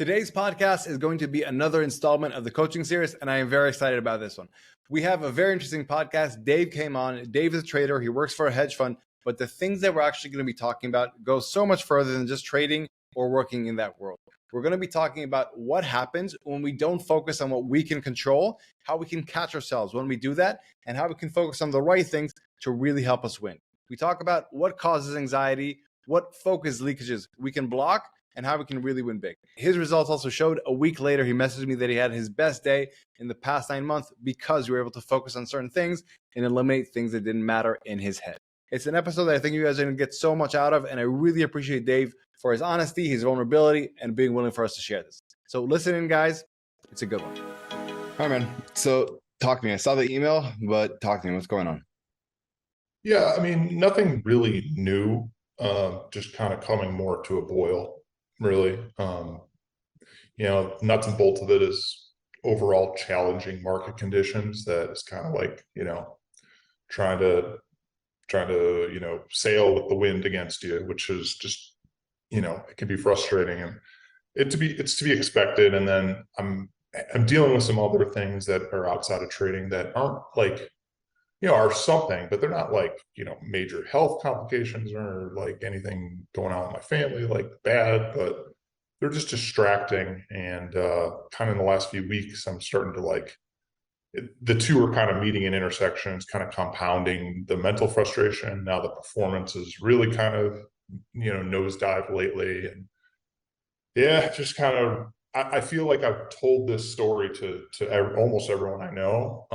Today's podcast is going to be another installment of the coaching series, and I am very excited about this one. We have a very interesting podcast. Dave came on. Dave is a trader. He works for a hedge fund, but the things that we're actually going to be talking about go so much further than just trading or working in that world. We're going to be talking about what happens when we don't focus on what we can control, how we can catch ourselves when we do that, and how we can focus on the right things to really help us win. We talk about what causes anxiety, what focus leakages we can block, and how we can really win big. His results also showed a week later. He messaged me that he had his best day in the past 9 months because we were able to focus on certain things and eliminate things that didn't matter in his head. It's an episode that I think you guys are going to get so much out of, and I really appreciate Dave for his honesty, his vulnerability, and being willing for us to share this. So listen in, guys. It's a good one. All right, man. So talk to me. I saw the email, but talk to me. What's going on? Yeah, I mean, nothing really new, just kind of coming more to a boil, really. Nuts and bolts of it is overall challenging market conditions that is kind of like, trying to sail with the wind against you, which is just, it can be frustrating, and it's to be expected. And then I'm dealing with some other things that are outside of trading that aren't like, are something, but they're not like, major health complications or like anything going on with my family, like bad, but they're just distracting. And kind of in the last few weeks, I'm starting to like, the two are kind of meeting in intersections, kind of compounding the mental frustration. Now the performance is really kind of, nosedive lately. And yeah, just kind of, I feel like I've told this story to almost everyone I know,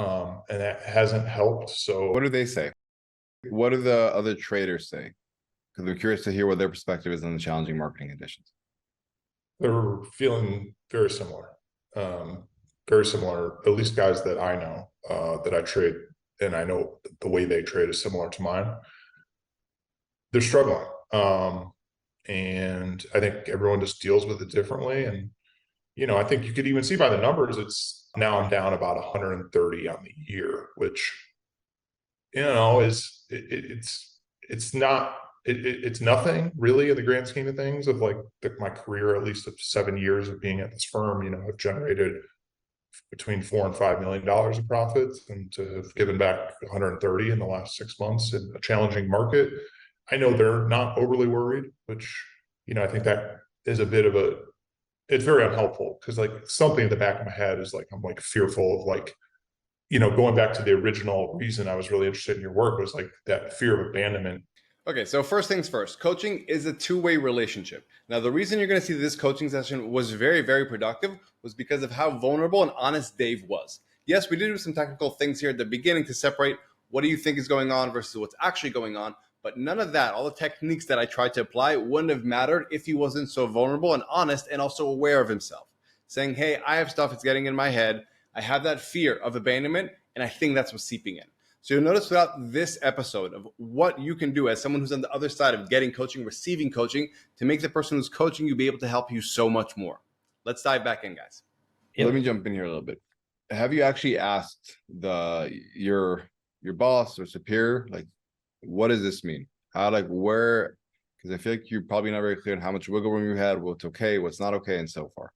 and that hasn't helped. So What do they say? What do the other traders say? Because I'm curious to hear what their perspective is on the challenging marketing conditions. they're feeling very similar, at least guys that I know, that I trade, and I know the way they trade is similar to mine. They're struggling. And I think everyone just deals with it differently. And I think you could even see by the numbers, now I'm down about 130 on the year, which, is it's nothing really in the grand scheme of things of like my career, at least of 7 years of being at this firm. I've generated between $4 and $5 million of profits, and to have given back 130 in the last 6 months in a challenging market. I know they're not overly worried, which, I think that is a bit of it's very unhelpful, because like something in the back of my head is like, I'm like fearful of like, going back to the original reason I was really interested in your work was like that fear of abandonment. Okay, so first things first, coaching is a two-way relationship. Now, the reason you're going to see this coaching session was very, very productive was because of how vulnerable and honest Dave was. Yes, we did do some technical things here at the beginning to separate what do you think is going on versus what's actually going on. But none of that, all the techniques that I tried to apply wouldn't have mattered if he wasn't so vulnerable and honest and also aware of himself. Saying, hey, I have stuff that's getting in my head. I have that fear of abandonment, and I think that's what's seeping in. So you'll notice throughout this episode of what you can do as someone who's on the other side of getting coaching, receiving coaching, to make the person who's coaching you be able to help you so much more. Let's dive back in, guys. Let me jump in here a little bit. Have you actually asked your boss or superior, like, what does this mean? How, like, where? Because I feel like you're probably not very clear on how much wiggle room you had, what's okay, what's not okay, and so far.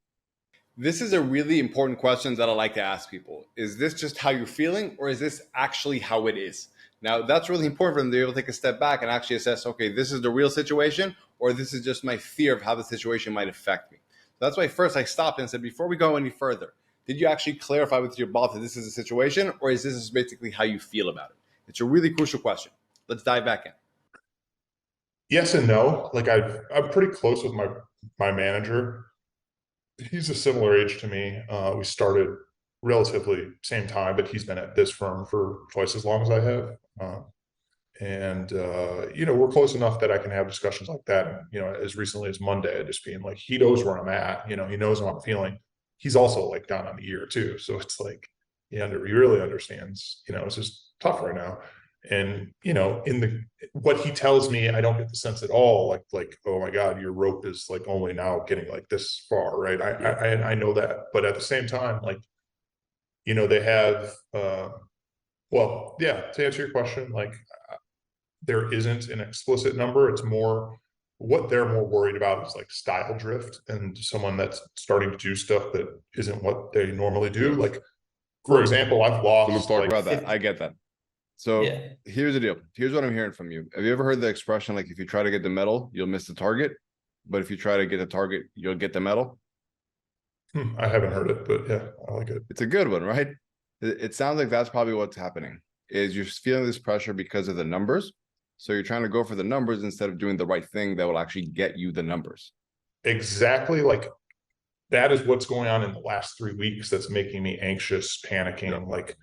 This is a really important question that I like to ask people. Is this just how you're feeling, or is this actually how it is? Now, that's really important for them to be able to take a step back and actually assess, okay, this is the real situation, or this is just my fear of how the situation might affect me. So that's why first I stopped and said, before we go any further, did you actually clarify with your boss that this is a situation, or is this basically how you feel about it? It's a really crucial question. Let's dive back in. Yes and no. Like I'm pretty close with my manager. He's a similar age to me. We started relatively same time, but he's been at this firm for twice as long as I have. We're close enough that I can have discussions like that. And, as recently as Monday, just being like, he knows where I'm at, he knows how I'm feeling. He's also like down on the year too. So it's like, he really understands, it's just tough right now. And, in what he tells me, I don't get the sense at all, like, oh my God, your rope is like only now getting like this far. Right. I know that, but at the same time, like, they have, to answer your question, like, there isn't an explicit number. It's more, what they're more worried about is like style drift and someone that's starting to do stuff that isn't what they normally do. Like, for example, I've So let's lost talk like about that. I get that. So Yeah. here's the deal. Here's what I'm hearing from you. Have you ever heard the expression, like, if you try to get the medal, you'll miss the target, but if you try to get the target, you'll get the medal? I haven't heard it, but yeah, I like it. It's a good one, right? It sounds like that's probably what's happening, is you're feeling this pressure because of the numbers. So you're trying to go for the numbers instead of doing the right thing that will actually get you the numbers. Exactly. Like, that is what's going on in the last 3 weeks that's making me anxious, panicking. Yeah. Like,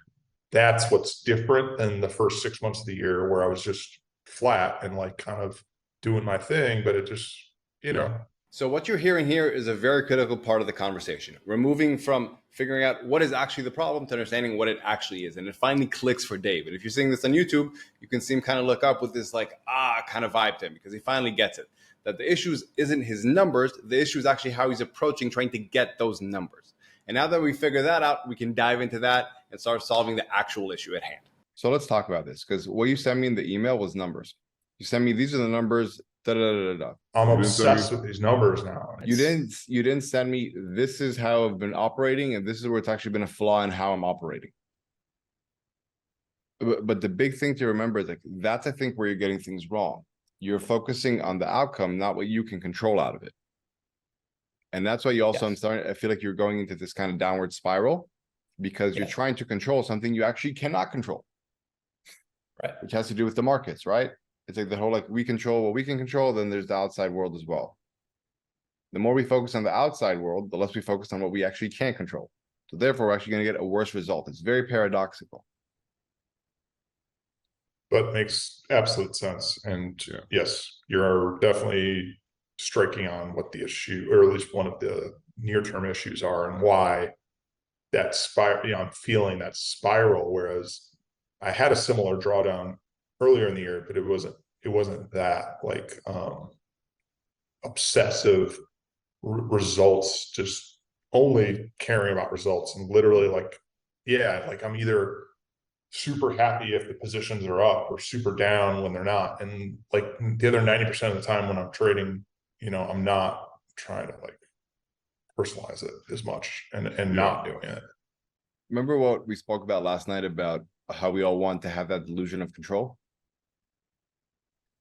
that's what's different than the first 6 months of the year where I was just flat and like kind of doing my thing, but it just, you know. So what you're hearing here is a very critical part of the conversation. We're moving from figuring out what is actually the problem to understanding what it actually is. And it finally clicks for Dave. And if you're seeing this on YouTube, you can see him kind of look up with this like, kind of vibe to him, because he finally gets it. That the issue isn't his numbers. The issue is actually how he's approaching trying to get those numbers. And now that we figure that out, we can dive into that and start solving the actual issue at hand. So let's talk about this, because what you sent me in the email was numbers. You sent me, these are the numbers, da da da da da. I'm You didn't send obsessed with these numbers now. You didn't send me, this is how I've been operating, and this is where it's actually been a flaw in how I'm operating. But the big thing to remember is, like, that's, I think, where you're getting things wrong. You're focusing on the outcome, not what you can control out of it. And that's why you also, I feel like you're going into this kind of downward spiral, because you're trying to control something you actually cannot control. Right. Which has to do with the markets, right? It's like the whole, like, we control what we can control, then there's the outside world as well. The more we focus on the outside world, the less we focus on what we actually can't control. So therefore, we're actually going to get a worse result. It's very paradoxical. But makes absolute sense. And yes, you're definitely striking on what the issue, or at least one of the near-term issues are, and why that spiral, I'm feeling that spiral. Whereas I had a similar drawdown earlier in the year, but it wasn't that like obsessive results, just only caring about results, and literally like, like I'm either super happy if the positions are up or super down when they're not. And like the other 90% of the time when I'm trading, I'm not trying to like personalize it as much and not doing it. Remember what we spoke about last night about how we all want to have that delusion of control?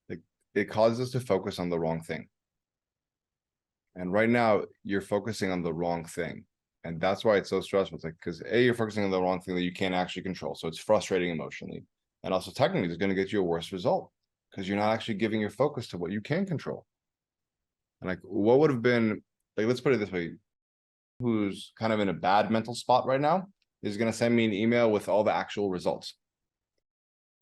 Like, it causes us to focus on the wrong thing. And right now you're focusing on the wrong thing. And that's why it's so stressful. It's like, because you're focusing on the wrong thing that you can't actually control. So it's frustrating emotionally. And also technically it's going to get you a worse result, because you're not actually giving your focus to what you can control. And like, what would have been, like, let's put it this way, who's kind of in a bad mental spot right now is going to send me an email with all the actual results.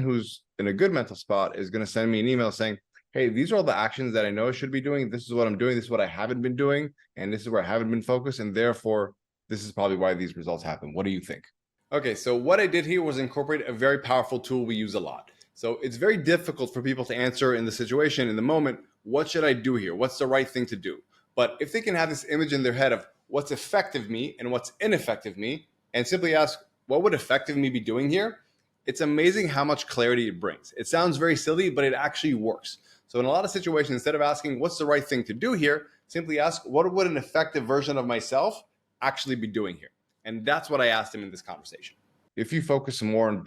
Who's in a good mental spot is going to send me an email saying, hey, these are all the actions that I know I should be doing. This is what I'm doing. This is what I haven't been doing. And this is where I haven't been focused. And therefore, this is probably why these results happen. What do you think? Okay, so what I did here was incorporate a very powerful tool we use a lot. So it's very difficult for people to answer in the situation, in the moment, what should I do here? What's the right thing to do? But if they can have this image in their head of what's effective me and what's ineffective me, and simply ask, what would effective me be doing here? It's amazing how much clarity it brings. It sounds very silly, but it actually works. So in a lot of situations, instead of asking what's the right thing to do here, simply ask, what would an effective version of myself actually be doing here? And that's what I asked him in this conversation. If you focus more on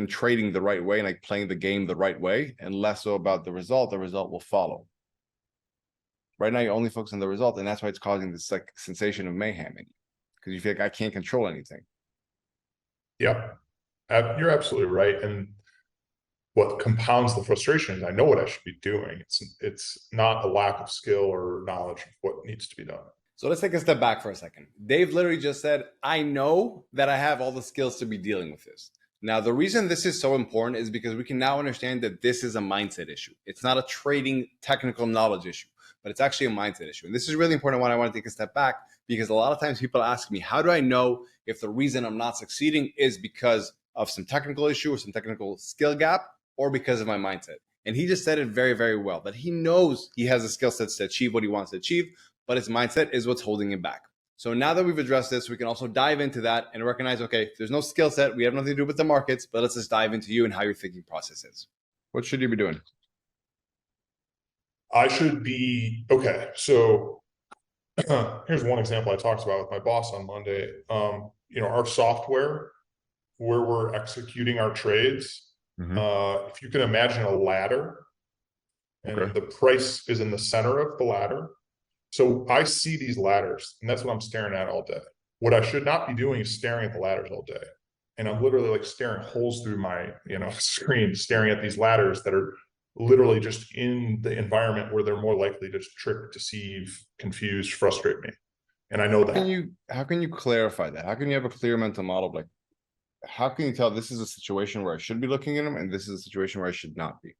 trading the right way and like playing the game the right way, and less so about the result will follow. Right now, you're only focused on the result, and that's why it's causing this like sensation of mayhem in you, because you feel like I can't control anything. Yeah, you're absolutely right. And what compounds the frustration is I know what I should be doing. It's not a lack of skill or knowledge of what needs to be done. So let's take a step back for a second. Dave literally just said, I know that I have all the skills to be dealing with this. Now, the reason this is so important is because we can now understand that this is a mindset issue. It's not a trading technical knowledge issue, but it's actually a mindset issue. And this is really important when I want to take a step back, because a lot of times people ask me, how do I know if the reason I'm not succeeding is because of some technical issue or some technical skill gap, or because of my mindset? And he just said it very, very well, that he knows he has the skill sets to achieve what he wants to achieve, but his mindset is what's holding him back. So now that we've addressed this, we can also dive into that and recognize, okay, there's no skill set. We have nothing to do with the markets, but let's just dive into you and how your thinking process is. What should you be doing? I should be, okay, so here's one example I talked about with my boss on Monday. Our software where we're executing our trades, if you can imagine a ladder, and Okay. the price is in the center of the ladder. So I see these ladders, and that's what I'm staring at all day. What I should not be doing is staring at the ladders all day. And I'm literally like staring holes through my, screen, staring at these ladders that are literally just in the environment where they're more likely to trick, deceive, confuse, frustrate me. And I know that. How can you clarify that? How can you have a clear mental model of like, how can you tell this is a situation where I should be looking at them and this is a situation where I should not be?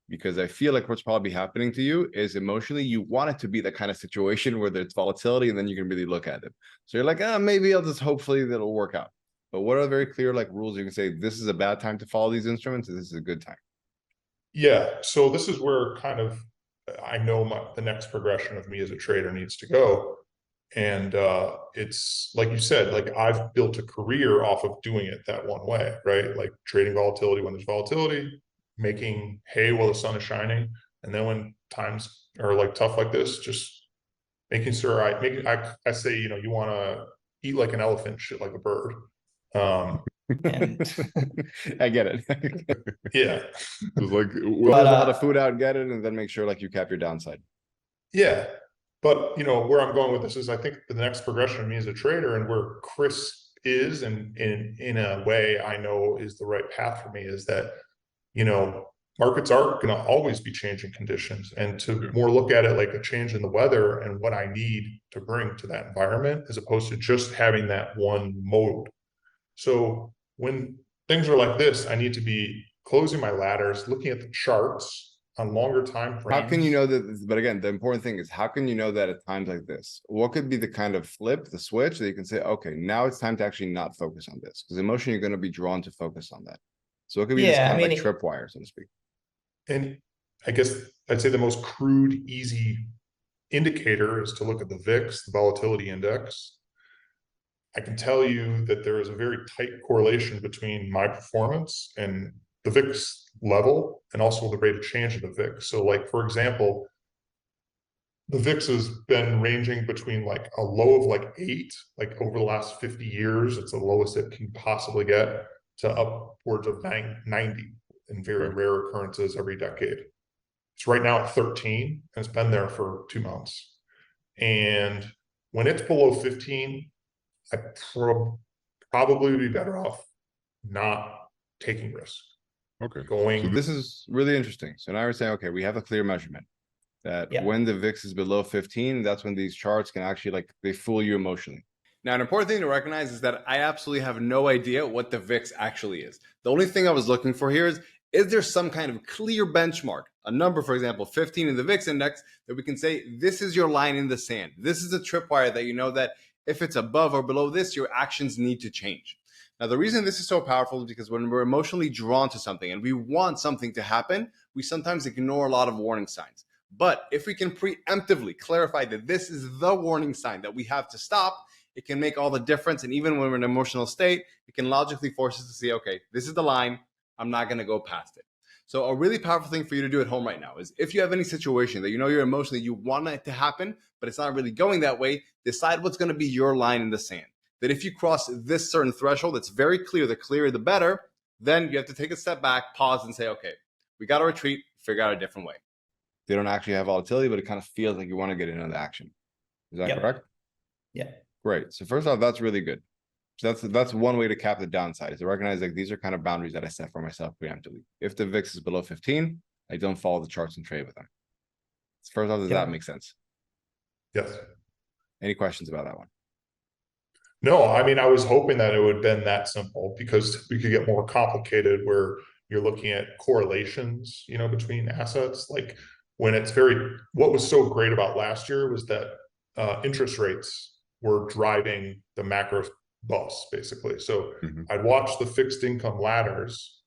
Because I feel like what's probably happening to you is emotionally you want it to be that kind of situation where there's volatility and then you can really look at it. So you're like, maybe I'll just hopefully that'll work out. But what are very clear like rules you can say this is a bad time to follow these instruments and this is a good time? Yeah, so this is where kind of I know the next progression of me as a trader needs to go. And it's like you said, like I've built a career off of doing it that one way, right? Like trading volatility when there's volatility, making hay while the sun is shining. And then when times are like tough like this, just making sure I say, you want to eat like an elephant, shit like a bird. And I get it. Yeah. It's like there's a lot of food out, get it, and then make sure like you cap your downside. Yeah. But where I'm going with this is I think the next progression of me as a trader and where Chris is, and in a way I know is the right path for me, is that, markets are going to always be changing conditions, and to more look at it like a change in the weather and what I need to bring to that environment, as opposed to just having that one mode. So when things are like this, I need to be closing my ladders, looking at the charts on longer time frames. How can you know that? But again, the important thing is how can you know that at times like this? What could be the kind of flip, the switch that you can say, okay, now it's time to actually not focus on this, because emotionally you're going to be drawn to focus on that. So it could be this kind of like tripwire, so to speak. And I guess I'd say the most crude, easy indicator is to look at the VIX, the volatility index. I can tell you that there is a very tight correlation between my performance and the VIX level, and also the rate of change of the VIX. So like, for example, the VIX has been ranging between like a low of like 8, like over the last 50 years, it's the lowest it can possibly get, to upwards of 90 in very rare occurrences every decade. It's right now at 13, and it's been there for 2 months. And when it's below 15, I probably would be better off not taking risk. Okay. So this is really interesting. So now we're saying, okay, we have a clear measurement that when the VIX is below 15, that's when these charts can actually like they fool you emotionally. Now, an important thing to recognize is that I absolutely have no idea what the VIX actually is. The only thing I was looking for here is there some kind of clear benchmark, a number, for example, 15 in the VIX index, that we can say, this is your line in the sand. This is a tripwire that you know that if it's above or below this, your actions need to change. Now, the reason this is so powerful is because when we're emotionally drawn to something and we want something to happen, we sometimes ignore a lot of warning signs. But if we can preemptively clarify that this is the warning sign that we have to stop, it can make all the difference. And even when we're in an emotional state, it can logically force us to see, okay, this is the line, I'm not going to go past it. So a really powerful thing for you to do at home right now is if you have any situation that you know you're emotionally, you want it to happen, but it's not really going that way, decide what's going to be your line in the sand. That if you cross this certain threshold, it's very clear, the clearer the better, then you have to take a step back, pause and say, okay, we got to retreat, figure out a different way. They don't actually have volatility, but it kind of feels like you want to get into the action. Is that correct? Yeah. Great. So first off, that's really good. So that's one way to cap the downside, is to recognize like these are kind of boundaries that I set for myself preemptively. If the VIX is below 15, I don't follow the charts and trade with them. First off, does that make sense? Yes. Any questions about that one? No, I mean, I was hoping that it would have been that simple, because we could get more complicated where you're looking at correlations, between assets. Like when it's what was so great about last year was that interest rates were driving the macro bus, basically. So I'd watch the fixed income ladders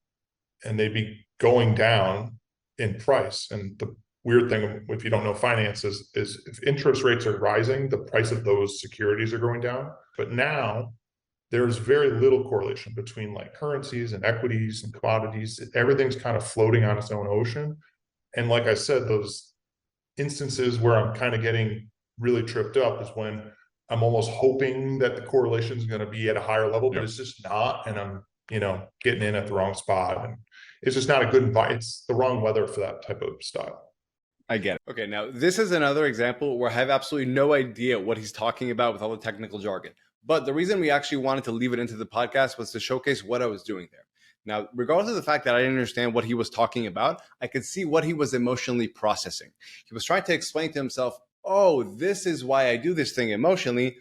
and they'd be going down in price. And the weird thing, if you don't know finances, is if interest rates are rising, the price of those securities are going down. But now there's very little correlation between like currencies and equities and commodities. Everything's kind of floating on its own ocean. And like I said, those instances where I'm kind of getting really tripped up is when I'm almost hoping that the correlation is going to be at a higher level, but it's just not. And I'm, getting in at the wrong spot. And it's just not a good environment. It's the wrong weather for that type of style. I get it. Okay, now this is another example where I have absolutely no idea what he's talking about with all the technical jargon. But the reason we actually wanted to leave it into the podcast was to showcase what I was doing there. Now, regardless of the fact that I didn't understand what he was talking about, I could see what he was emotionally processing. He was trying to explain to himself, oh, this is why I do this thing emotionally,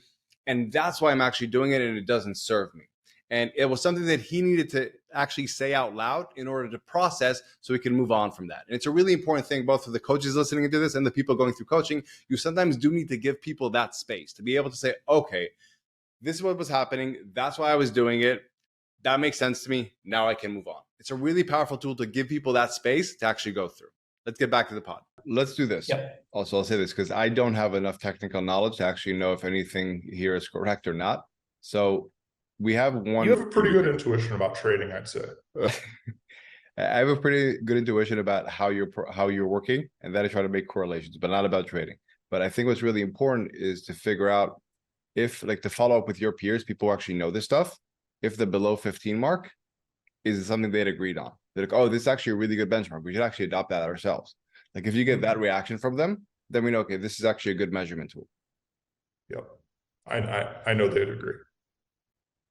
and that's why I'm actually doing it, and it doesn't serve me. And it was something that he needed to actually say out loud in order to process so he can move on from that. And it's a really important thing, both for the coaches listening to this and the people going through coaching. You sometimes do need to give people that space to be able to say, okay, this is what was happening. That's why I was doing it. That makes sense to me. Now I can move on. It's a really powerful tool to give people that space to actually go through. Let's get back to the pod. Let's do this. Yep. Also, I'll say this because I don't have enough technical knowledge to actually know if anything here is correct or not. So we have one. You have a pretty good intuition about trading, I'd say. I have a pretty good intuition about how you're working, and that I try to make correlations, but not about trading. But I think what's really important is to figure out if, like, to follow up with your peers, people who actually know this stuff, if the below 15 mark is something they'd agreed on. They're like, oh, this is actually a really good benchmark. We should actually adopt that ourselves. Like, if you get that reaction from them, then we know, okay, this is actually a good measurement tool. Yep. I know they'd agree.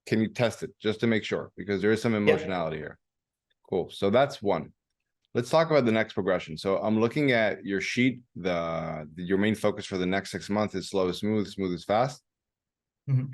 Can you test it just to make sure? Because there is some emotionality here. Cool. So that's one. Let's talk about the next progression. So I'm looking at your sheet. Your main focus for the next 6 months is slow is smooth, smooth is fast. Mhm.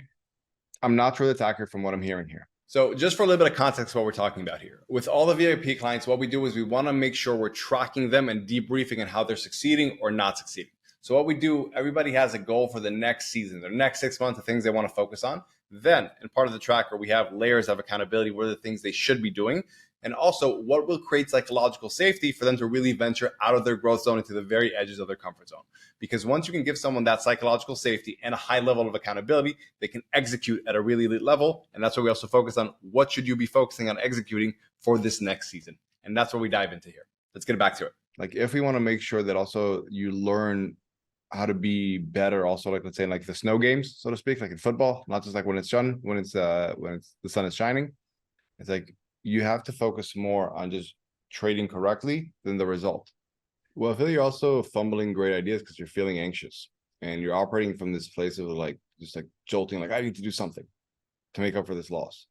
I'm not sure that's accurate from what I'm hearing here. So just for a little bit of context, what we're talking about here. With all the VIP clients, what we do is we want to make sure we're tracking them and debriefing on how they're succeeding or not succeeding. So what we do, everybody has a goal for the next season, their next 6 months, the things they want to focus on. Then, in part of the tracker, we have layers of accountability. What are the things they should be doing? And also, what will create psychological safety for them to really venture out of their growth zone into the very edges of their comfort zone? Because once you can give someone that psychological safety and a high level of accountability, they can execute at a really elite level. And that's where we also focus on what should you be focusing on executing for this next season. And that's where we dive into here. Let's get back to it. Like, if we want to make sure that also you learn how to be better, also, like, let's say, like the snow games, so to speak, like in football, not just like when the sun is shining. It's like you have to focus more on just trading correctly than the result. Well, I feel you're also fumbling great ideas because you're feeling anxious and you're operating from this place of like just like jolting, like I need to do something to make up for this loss.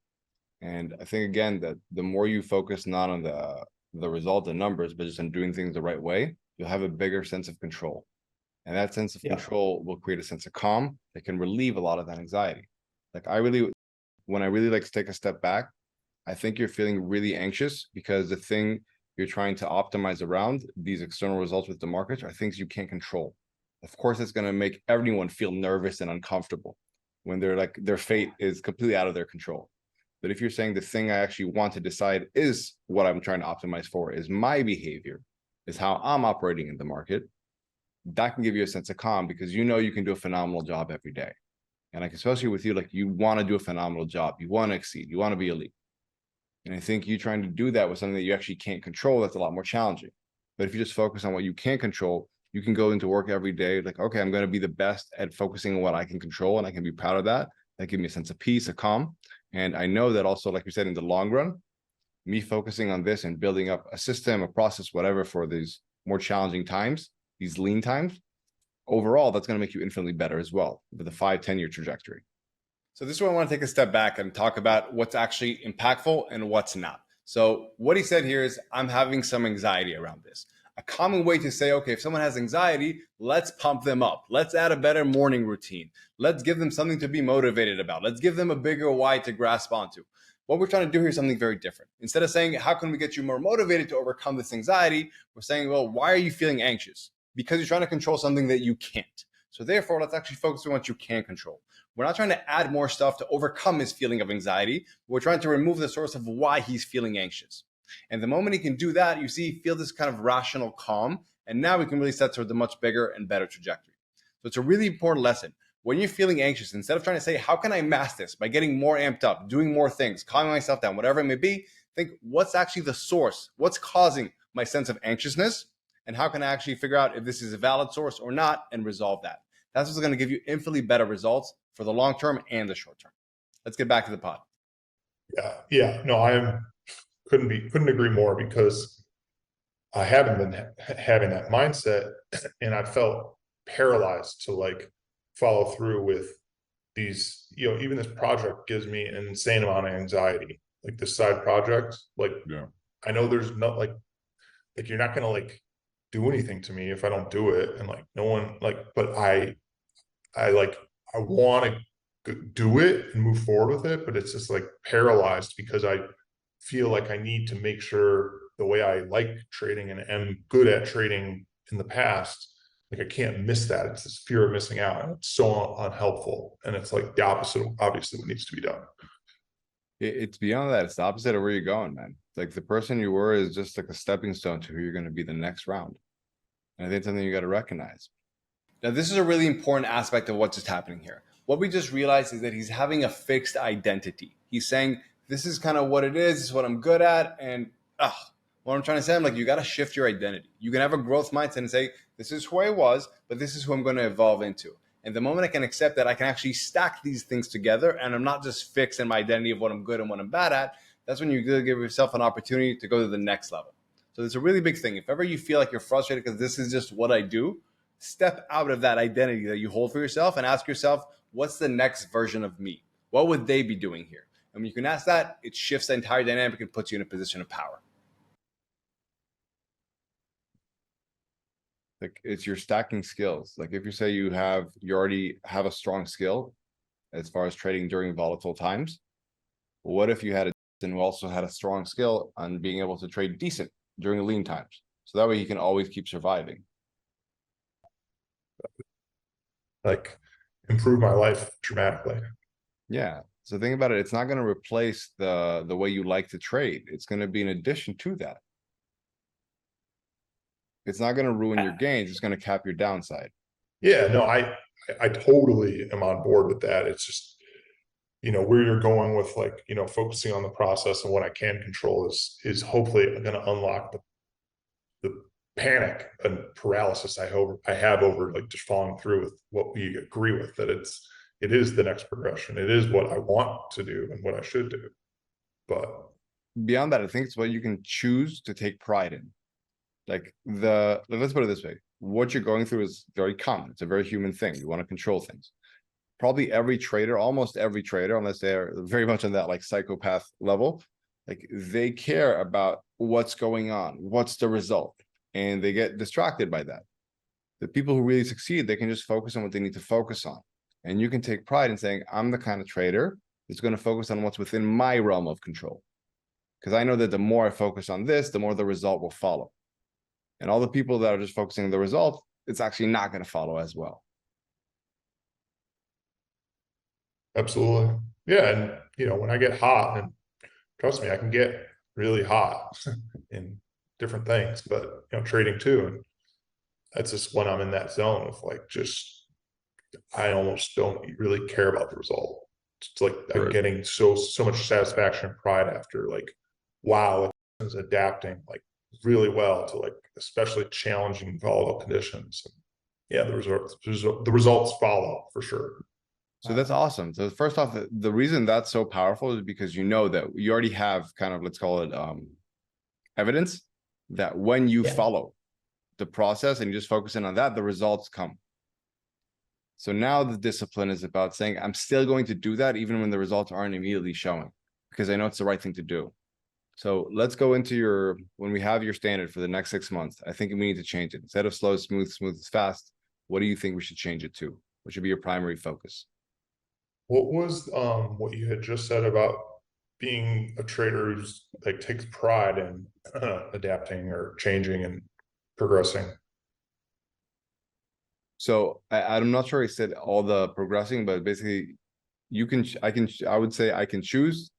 And I think, again, that the more you focus not on the result, the numbers, but just on doing things the right way, you'll have a bigger sense of control. And that sense of control will create a sense of calm that can relieve a lot of that anxiety. Like, when I really like to take a step back, I think you're feeling really anxious because the thing you're trying to optimize around, these external results with the markets, are things you can't control. Of course, it's going to make everyone feel nervous and uncomfortable when they're like, their fate is completely out of their control. But if you're saying the thing I actually want to decide is what I'm trying to optimize for, is my behavior, is how I'm operating in the market, that can give you a sense of calm because you know you can do a phenomenal job every day. And like, especially with you, like, you want to do a phenomenal job. You want to exceed. You want to be elite. And I think you trying to do that with something that you actually can't control, that's a lot more challenging. But if you just focus on what you can control, you can go into work every day like, okay, I'm going to be the best at focusing on what I can control, and I can be proud of that. That gives me a sense of peace, a calm. And I know that also, like we said, in the long run, me focusing on this and building up a system, a process, whatever, for these more challenging times, these lean times, overall, that's going to make you infinitely better as well with a 5-10 year trajectory. So this is where I want to take a step back and talk about what's actually impactful and what's not. So what he said here is, I'm having some anxiety around this. A common way to say, okay, if someone has anxiety, let's pump them up. Let's add a better morning routine. Let's give them something to be motivated about. Let's give them a bigger why to grasp onto. What we're trying to do here is something very different. Instead of saying, how can we get you more motivated to overcome this anxiety? We're saying, well, why are you feeling anxious? Because you're trying to control something that you can't. So therefore, let's actually focus on what you can control. We're not trying to add more stuff to overcome his feeling of anxiety. We're trying to remove the source of why he's feeling anxious. And the moment he can do that, you see, feel this kind of rational calm. And now we can really set towards a much bigger and better trajectory. So it's a really important lesson. When you're feeling anxious, instead of trying to say, how can I master this by getting more amped up, doing more things, calming myself down, whatever it may be, think, what's actually the source? What's causing my sense of anxiousness? and how can I actually figure out if this is a valid source or not and resolve that. That's what's going to give you infinitely better results for the long term and the short term. Let's get back to the pod. Yeah. No, couldn't agree more, because I haven't been having that mindset, and I felt paralyzed to like follow through with these, even this project gives me an insane amount of anxiety. Like this side project, like, Yeah. I know there's no like you're not gonna like do anything to me if I don't do it, and like no one like, but I want to do it and move forward with it, but it's just like paralyzed because I feel like I need to make sure the way I like trading and am good at trading in the past, like I can't miss that. It's this fear of missing out, and it's so unhelpful. And it's like the opposite of obviously what needs to be done. It's beyond that. It's the opposite of where you're going, man. Like the person you were is just like a stepping stone to who you're going to be the next round. And I think it's something you got to recognize. Now, this is a really important aspect of what's just happening here. What we just realized is that he's having a fixed identity. He's saying, this is kind of what it is. This is what I'm good at. And what I'm trying to say, I'm like, you got to shift your identity. You can have a growth mindset and say, this is who I was, but this is who I'm going to evolve into. And the moment I can accept that, I can actually stack these things together, and I'm not just fixed in my identity of what I'm good and what I'm bad at. That's when you give yourself an opportunity to go to the next level. So it's a really big thing. If ever you feel like you're frustrated because this is just what I do, step out of that identity that you hold for yourself and ask yourself, what's the next version of me? What would they be doing here? And when you can ask that, it shifts the entire dynamic and puts you in a position of power. Like it's your stacking skills. Like if you say you already have a strong skill as far as trading during volatile times, what if you had and also had a strong skill on being able to trade decent during lean times? So that way you can always keep surviving. Like improve my life dramatically. Yeah. So think about it. It's not going to replace the way you like to trade. It's going to be in addition to that. It's not going to ruin your gains. It's going to cap your downside. Yeah, no, I totally am on board with that. It's just, where you're going with like, focusing on the process and what I can control is hopefully going to unlock the panic and paralysis I have over like just following through with what we agree with, that it is the next progression. It is what I want to do and what I should do. But beyond that, I think it's what you can choose to take pride in. Like let's put it this way. What you're going through is very common. It's a very human thing. You want to control things. Probably almost every trader, unless they're very much on that like psychopath level, like they care about what's going on, what's the result, and they get distracted by that. The people who really succeed, they can just focus on what they need to focus on. And you can take pride in saying, I'm the kind of trader that's going to focus on what's within my realm of control. Because I know that the more I focus on this, the more the result will follow. And all the people that are just focusing on the result, it's actually not going to follow as well. absolutely. Yeah. And, when I get hot, and trust me, I can get really hot in different things, but, trading too. And that's just when I'm in that zone of like, I almost don't really care about the result. It's like Sure. I'm getting so much satisfaction and pride after like, wow, it's adapting like really well to like especially challenging volatile conditions. And yeah, the results follow for sure. So that's awesome. So first off, the reason that's so powerful is because you know that you already have kind of, let's call it evidence that when you follow the process and you just focus in on that, the results come. So now the discipline is about saying, I'm still going to do that even when the results aren't immediately showing, because I know it's the right thing to do. So let's go into when we have your standard for the next 6 months, I think we need to change it. Instead of slow, smooth is fast. What do you think we should change it to? What should be your primary focus? What was what you had just said about being a trader who's like takes pride in adapting or changing and progressing? So I'm not sure I said all the progressing, but basically I would say I can choose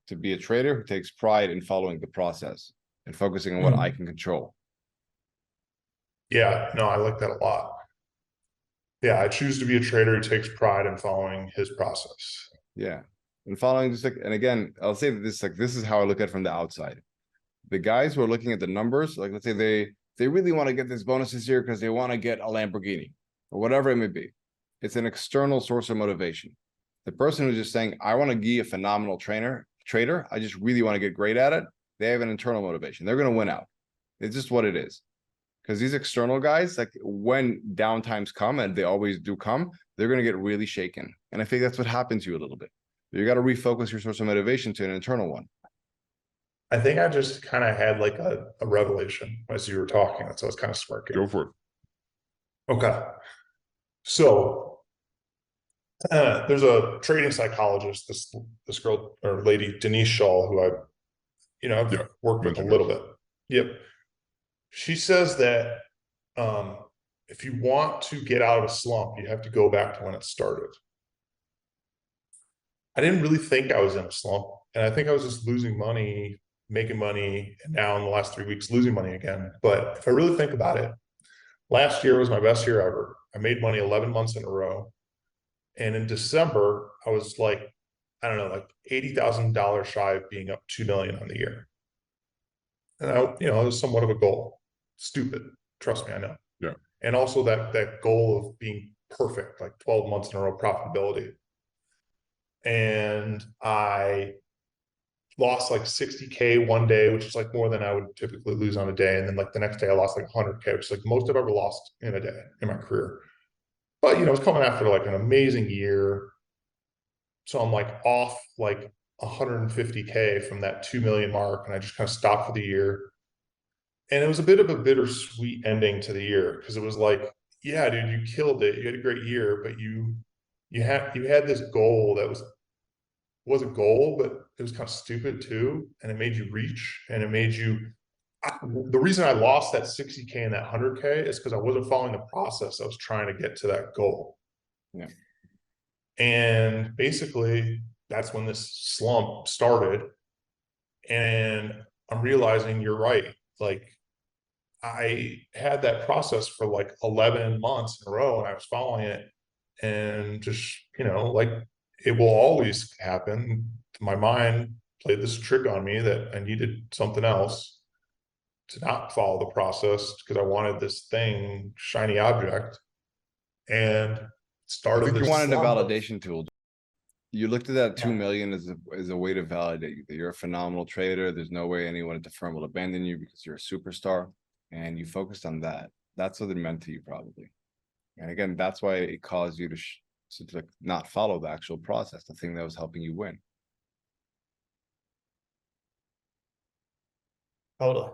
to be a trader who takes pride in following the process and focusing on what I can control. Yeah, no, I like that a lot. Yeah, I choose to be a trader who takes pride in following his process. Yeah. And following just like, and again, I'll say that this is how I look at it from the outside. The guys who are looking at the numbers, like let's say they really want to get this bonus this year because they want to get a Lamborghini or whatever it may be. It's an external source of motivation. The person who's just saying, I want to be a phenomenal trader, I just really want to get great at it. They have an internal motivation. They're going to win out. It's just what it is. Because these external guys, like when downtimes come, and they always do come, they're going to get really shaken. And I think that's what happens to you a little bit. You got to refocus your source of motivation to an internal one. I think I just kind of had like a revelation as you were talking. So I was kind of smirking. Go for it. Okay. So there's a trading psychologist, this girl or lady, Denise Shaw, who I've worked with a little bit. Yep. She says that if you want to get out of a slump, you have to go back to when it started. I didn't really think I was in a slump, and I think I was just losing money, making money, and now in the last 3 weeks, losing money again. But if I really think about it, last year was my best year ever. I made money 11 months in a row. And in December, I was like, I don't know, like $80,000 shy of being up 2 million on the year. And it was somewhat of a goal. Stupid. Trust me, I know. Yeah. And also that goal of being perfect, like 12 months in a row profitability. And I lost like 60K one day, which is like more than I would typically lose on a day. And then like the next day I lost like 100K, which is like most I've ever lost in a day in my career. But, I was coming after like an amazing year. So I'm like off like 150K from that 2 million mark. And I just kind of stopped for the year. And it was a bit of a bittersweet ending to the year because it was like, yeah, dude, you killed it. You had a great year, but you had this goal that was a goal, but it was kind of stupid too. And it made you reach, and it made you, the reason I lost that 60K and that 100K is because I wasn't following the process. I was trying to get to that goal. Yeah. And basically that's when this slump started. And I'm realizing you're right. Like I had that process for like 11 months in a row and I was following it, and just, like it will always happen. My mind played this trick on me that I needed something else to not follow the process because I wanted this thing, shiny object, and started. I think you wanted a slump. validation tool. You looked at that 2 million as a way to validate you, that you're a phenomenal trader. There's no way anyone at the firm will abandon you because you're a superstar, and you focused on that. That's what it meant to you, probably. And again, that's why it caused you to like not follow the actual process, the thing that was helping you win. Totally.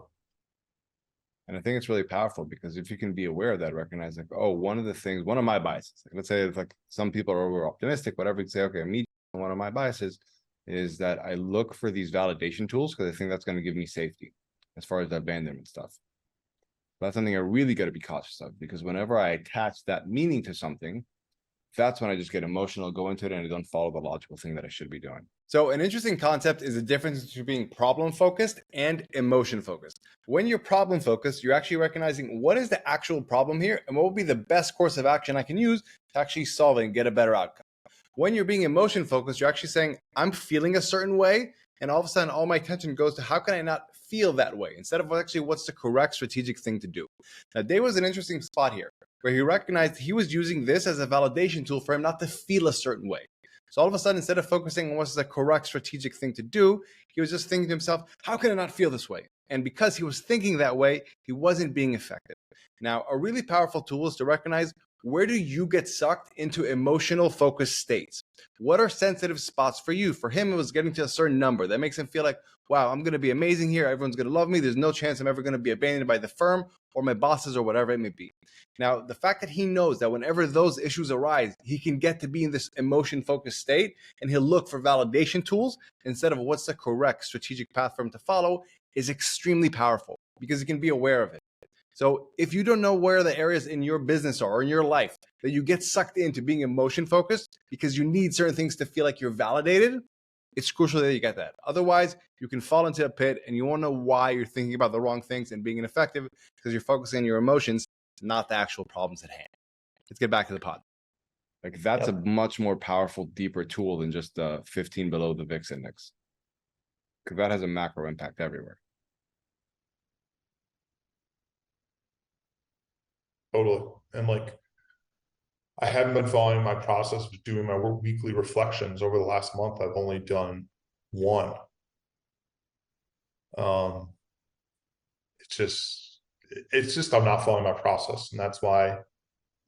And I think it's really powerful because if you can be aware of that, recognize like, oh, one of my biases, like, let's say it's like some people are over optimistic, whatever, you say, okay, me, one of my biases is that I look for these validation tools because I think that's going to give me safety as far as the abandonment stuff. But that's something I really got to be cautious of, because whenever I attach that meaning to something, that's when I just get emotional, go into it, and I don't follow the logical thing that I should be doing. So an interesting concept is the difference between being problem focused and emotion focused. When you're problem focused, you're actually recognizing what is the actual problem here and what would be the best course of action I can use to actually solve it and get a better outcome. When you're being emotion focused, you're actually saying, I'm feeling a certain way, and all of a sudden all my attention goes to how can I not feel that way, instead of actually what's the correct strategic thing to do. Now, Dave was an interesting spot here, where he recognized he was using this as a validation tool for him not to feel a certain way. So all of a sudden, instead of focusing on what's the correct strategic thing to do, he was just thinking to himself, how can I not feel this way? And because he was thinking that way, he wasn't being effective. Now, a really powerful tool is to recognize, where do you get sucked into emotional focused states? What are sensitive spots for you? For him, it was getting to a certain number that makes him feel like, wow, I'm going to be amazing here. Everyone's going to love me. There's no chance I'm ever going to be abandoned by the firm or my bosses or whatever it may be. Now, the fact that he knows that whenever those issues arise, he can get to be in this emotion-focused state, and he'll look for validation tools instead of what's the correct strategic path for him to follow, is extremely powerful because he can be aware of it. So if you don't know where the areas in your business are or in your life that you get sucked into being emotion-focused because you need certain things to feel like you're validated, it's crucial that you get that. Otherwise, you can fall into a pit and you won't know why you're thinking about the wrong things and being ineffective because you're focusing on your emotions, not the actual problems at hand. Let's get back to the pod. Like that's a much more powerful, deeper tool than just the 15 below the VIX index, because that has a macro impact everywhere. Totally. And like, I haven't been following my process of doing my weekly reflections over the last month. I've only done one. It's just I'm not following my process, and that's why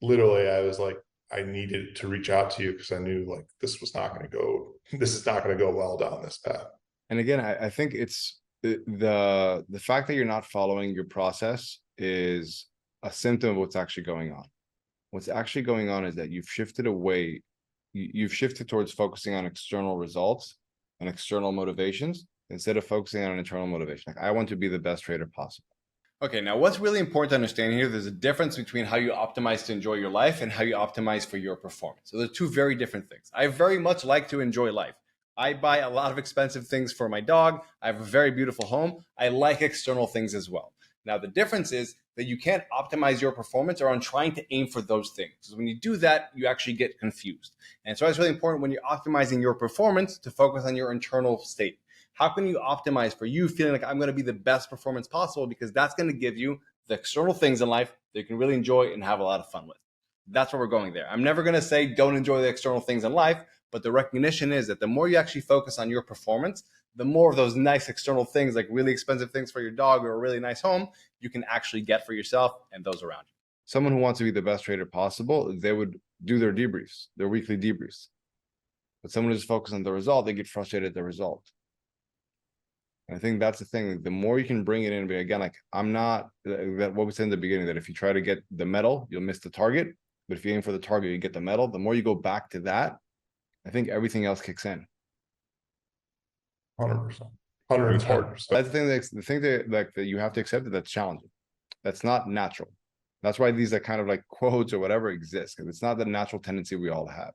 literally I was like, I needed to reach out to you because I knew like this is not going to go well down this path. And again, I think it's the fact that you're not following your process is a symptom of what's actually going on. What's actually going on is that you've shifted away, you've shifted towards focusing on external results and external motivations instead of focusing on an internal motivation. Like, I want to be the best trader possible. Okay, now what's really important to understand here, there's a difference between how you optimize to enjoy your life and how you optimize for your performance. So they're two very different things. I very much like to enjoy life. I buy a lot of expensive things for my dog. I have a very beautiful home. I like external things as well. Now, the difference is that you can't optimize your performance or on trying to aim for those things. Because when you do that, you actually get confused. And so it's really important when you're optimizing your performance to focus on your internal state. How can you optimize for you feeling like I'm going to be the best performance possible? Because that's going to give you the external things in life that you can really enjoy and have a lot of fun with. That's where we're going there. I'm never going to say don't enjoy the external things in life, but the recognition is that the more you actually focus on your performance, the more of those nice external things, like really expensive things for your dog or a really nice home, you can actually get for yourself and those around you. Someone who wants to be the best trader possible, they would do their debriefs, their weekly debriefs. But someone who's focused on the result, they get frustrated at the result. And I think that's the thing. The more you can bring it in, again, like I'm not, what we said in the beginning, that if you try to get the medal, you'll miss the target. But if you aim for the target, you get the medal. The more you go back to that, I think everything else kicks in. 100%. 110%. That's the thing that you have to accept that that's challenging. That's not natural. That's why these are kind of like quotes or whatever exist, because it's not the natural tendency we all have.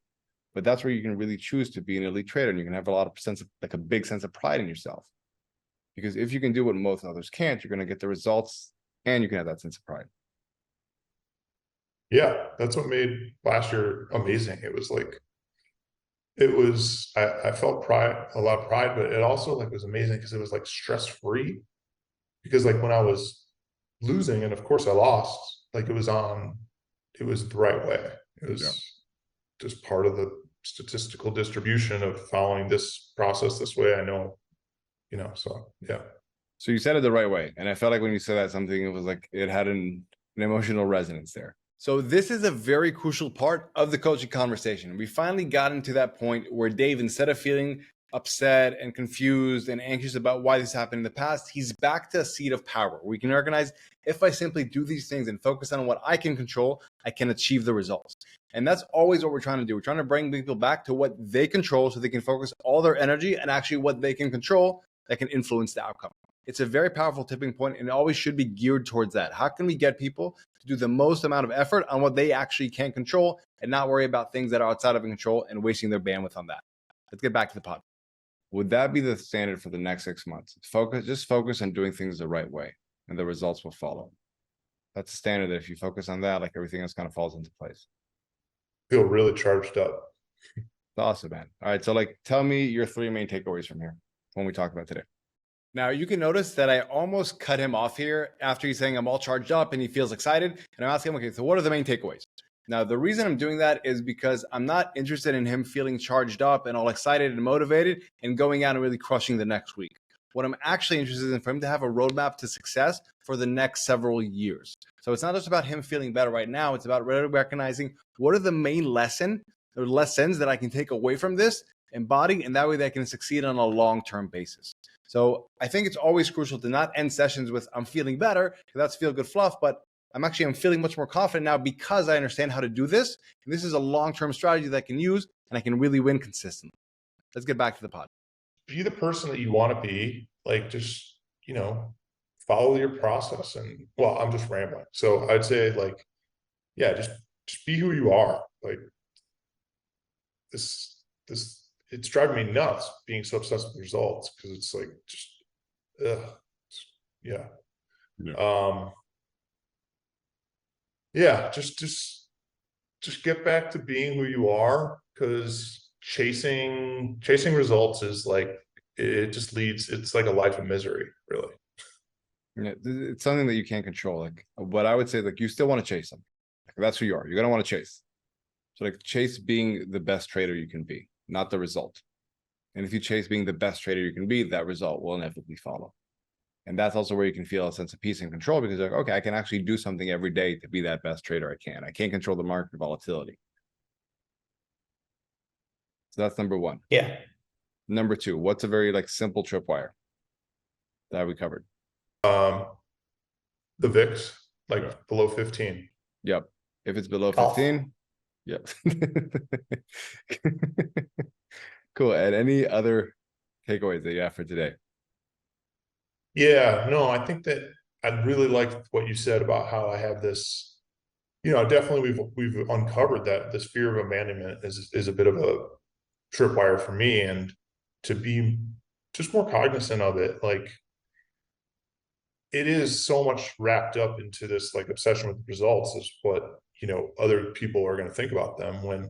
But that's where you can really choose to be an elite trader, and you can have a lot of sense of, like a big sense of pride in yourself. Because if you can do what most others can't, you're going to get the results and you can have that sense of pride. Yeah, that's what made last year amazing. It was like, I felt a lot of pride, but it also like was amazing because it was like stress-free. Because like when I was losing, and of course I lost, like it was the right way. It was just part of the statistical distribution of following this process this way. I know, so yeah. So you said it the right way. And I felt like when you said that, something, it was like it had an emotional resonance there. So this is a very crucial part of the coaching conversation. We finally got into that point where Dave, instead of feeling upset and confused and anxious about why this happened in the past, he's back to a seat of power. We can recognize, if I simply do these things and focus on what I can control, I can achieve the results. And that's always what we're trying to do. We're trying to bring people back to what they control so they can focus all their energy and actually what they can control that can influence the outcome. It's a very powerful tipping point, and it always should be geared towards that. How can we get people to do the most amount of effort on what they actually can control and not worry about things that are outside of control and wasting their bandwidth on that? Let's get back to the pod. Would that be the standard for the next 6 months? Just focus on doing things the right way, and the results will follow. That's the standard, that if you focus on that, like everything else kind of falls into place. Feel really charged up. Awesome, man. All right, so like, tell me your 3 main takeaways from here when we talk about today. Now, you can notice that I almost cut him off here after he's saying I'm all charged up and he feels excited. And I'm asking him, okay, so what are the main takeaways? Now, the reason I'm doing that is because I'm not interested in him feeling charged up and all excited and motivated and going out and really crushing the next week. What I'm actually interested in for him to have a roadmap to success for the next several years. So it's not just about him feeling better right now. It's about really recognizing what are the main lessons that I can take away from this, embody, and that way they can succeed on a long-term basis. So I think it's always crucial to not end sessions with I'm feeling better, because that's feel good fluff, but I'm feeling much more confident now because I understand how to do this. And this is a long-term strategy that I can use and I can really win consistently. Let's get back to the pod. Be the person that you want to be. Like, just, follow your process. And well, I'm just rambling. So I'd say like, yeah, just be who you are. Like this, it's driving me nuts being so obsessed with results, because it's like, just, yeah. Just get back to being who you are, because chasing results is like, it just leads, it's like a life of misery, really. Yeah, it's something that you can't control. Like, what I would say, like, you still want to chase them. That's who you are. You're going to want to chase. So like chase being the best trader you can be, not the result. And if you chase being the best trader you can be, that result will inevitably follow. And that's also where you can feel a sense of peace and control, because you're like, okay, I can actually do something every day to be that best trader I can. I can't control the market volatility. So that's number one. Yeah. Number two, what's a very like simple tripwire that we covered? The VIX, like below 15. Yep. If it's below Golf. 15, yep. Cool. And any other takeaways that you have for today? Yeah, no, I think that I really liked what you said about how I have this, definitely we've uncovered that this fear of abandonment is a bit of a tripwire for me, and to be just more cognizant of it, like it is so much wrapped up into this like obsession with results is what, other people are going to think about them when,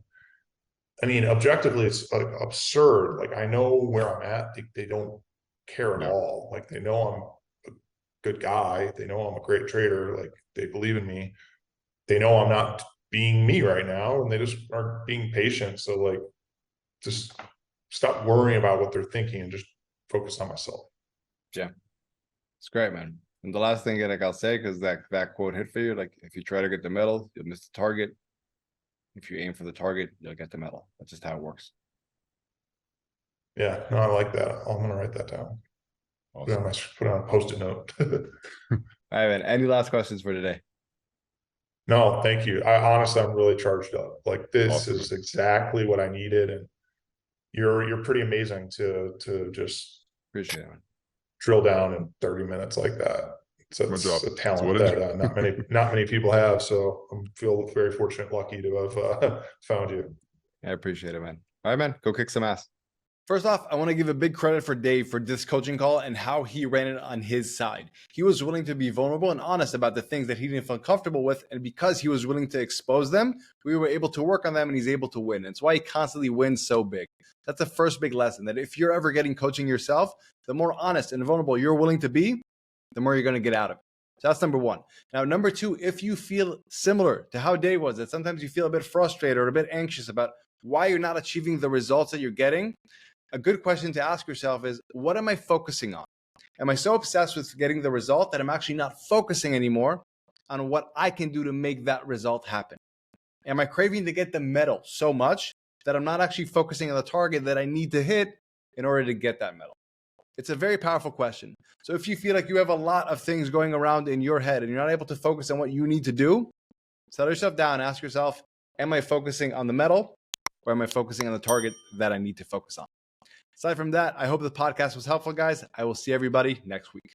I mean, objectively, it's like absurd. Like I know where I'm at. They don't care at all. Like they know I'm a good guy. They know I'm a great trader. Like they believe in me. They know I'm not being me right now, and they just aren't being patient. So like, just stop worrying about what they're thinking and just focus on myself. Yeah, it's great, man. And the last thing that I'll say, because that quote hit for you, like if you try to get the medal, you'll miss the target. If you aim for the target, you'll get the medal. That's just how it works. Yeah, no, I like that. I'm gonna write that down. Awesome. Put on a post-it note. All right, man. Any last questions for today? No, thank you. Honestly, I'm really charged up. Like this Awesome. is exactly what I needed, and you're pretty amazing to just Appreciate it, man. drill down in 30 minutes like that. So it's job. a talent What a that job. not many people have. So I feel very fortunate, lucky to have found you. I appreciate it, man. All right, man. Go kick some ass. First off, I want to give a big credit for Dave for this coaching call and how he ran it on his side. He was willing to be vulnerable and honest about the things that he didn't feel comfortable with. And because he was willing to expose them, we were able to work on them and he's able to win. It's why he constantly wins so big. That's the first big lesson, that if you're ever getting coaching yourself, the more honest and vulnerable you're willing to be, the more you're going to get out of it. So that's number one. Now, number two, if you feel similar to how Dave was, that sometimes you feel a bit frustrated or a bit anxious about why you're not achieving the results that you're getting, a good question to ask yourself is, what am I focusing on? Am I so obsessed with getting the result that I'm actually not focusing anymore on what I can do to make that result happen? Am I craving to get the medal so much that I'm not actually focusing on the target that I need to hit in order to get that medal? It's a very powerful question. So if you feel like you have a lot of things going around in your head and you're not able to focus on what you need to do, settle yourself down and ask yourself, am I focusing on the medal or am I focusing on the target that I need to focus on? Aside from that, I hope the podcast was helpful, guys. I will see everybody next week.